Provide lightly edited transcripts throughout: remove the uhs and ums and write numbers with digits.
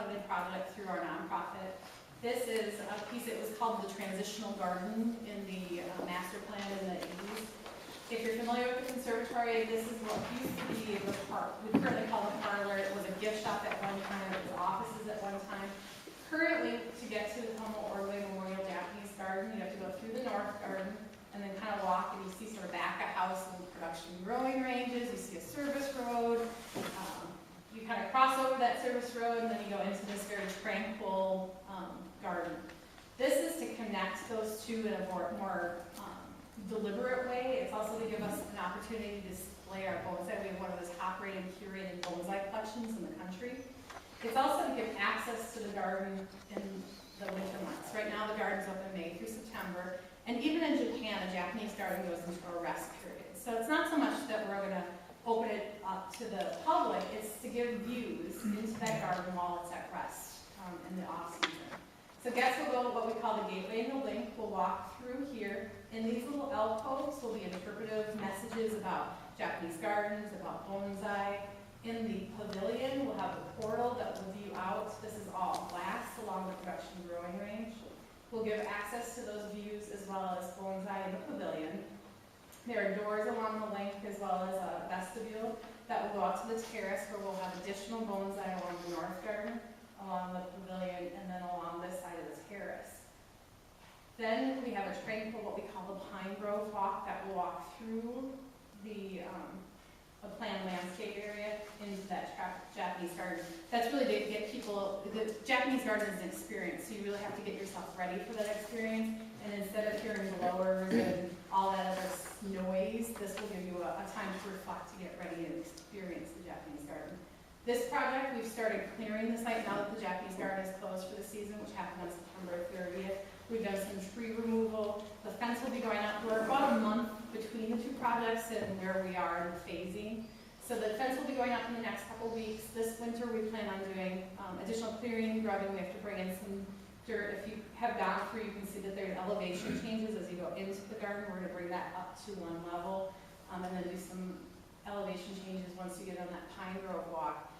funded project through our nonprofit. This is a piece, it was called the Transitional Garden in the master plan in the 80s. If you're familiar with the conservatory, this is what used to be the park. We currently call it parlor. It was a gift shop at one time. It was offices at one time. Currently, to get to the ordway-memorial Japanese garden, you have to go through the north garden and then kind of walk, and you see sort of back a house and production growing ranges. You see a service road. You kind of cross over that service road, and then you go into this very tranquil garden. This is to connect those two in a more deliberate way. It's also to give us an opportunity to display our bonsai. We have one of the top-rated, curated bonsai collections in the country. It's also to give access to the garden in the winter months. Right now, the garden's open May through September, and even in Japan, a Japanese garden goes into a rest period. So it's not so much that we're going to open it up to the public, it's to give views into that garden while it's at rest in the off-season. So guests will go to what we call the gateway and the link. We'll walk through here. In these little alcoves will be interpretive messages about Japanese gardens, about bonsai. In the pavilion, we'll have a portal that will view out. This is all glass along the production growing range. We'll give access to those views as well as bonsai in the pavilion. There are doors along the link as well as a vestibule that will go out to the terrace where we'll have additional bonsai along the north garden, along the pavilion, and then along this side of the terrace. Then we have a tranquil, what we call the pine grove walk, that will walk through the a planned landscape area into that Japanese garden. That's really to get people, the Japanese garden is an experience, so you really have to get yourself ready for that experience. And instead of hearing blowers and all that other noise, this will give you a time to reflect, to get ready and experience the Japanese garden. This project, we've started clearing the site now that the Japanese garden is closed for the season, which happened on September 30th. We've done some tree removal. The fence will be going up. We're about a month between the two projects and where we are in the phasing. So the fence will be going up in the next couple weeks. This winter we plan on doing additional clearing, grubbing. We have to bring in some dirt. If you have gone through, you can see that there's elevation changes as you go into the garden. We're going to bring that up to one level and then do some elevation changes once you get on that pine grove walk.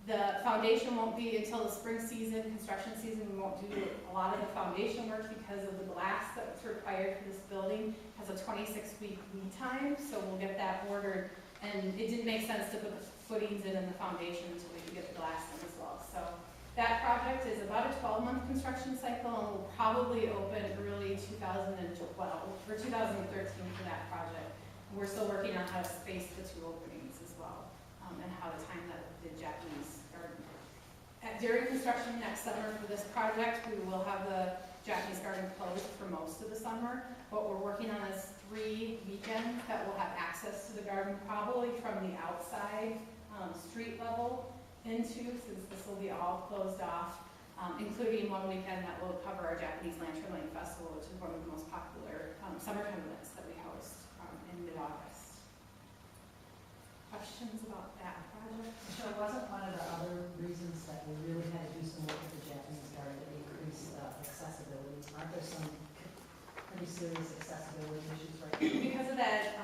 The foundation won't be until the spring season, construction season. We won't do a lot of the foundation work because of the glass that's required for this building. It has a 26-week lead time, so we'll get that ordered. And it didn't make sense to put the footings in the foundation until we could get the glass in as well. So that project is about a 12-month construction cycle, and will probably open early 2012 or 2013 for that project. We're still working on how to space the two openings as well, and how to time the Japanese garden. During construction next summer for this project, we will have the Japanese garden closed for most of the summer. What we're working on is 3 weekends that will have access to the garden, probably from the outside street level into, since this will be all closed off, including one weekend that will cover our Japanese Lantern Lane Festival, which is one of the most popular summertime events that we host in mid-August. Questions about that project? So wasn't one of the other reasons that we really had to do some work with the Japanese garden to increase accessibility? Aren't there some pretty serious accessibility issues right now? Because of that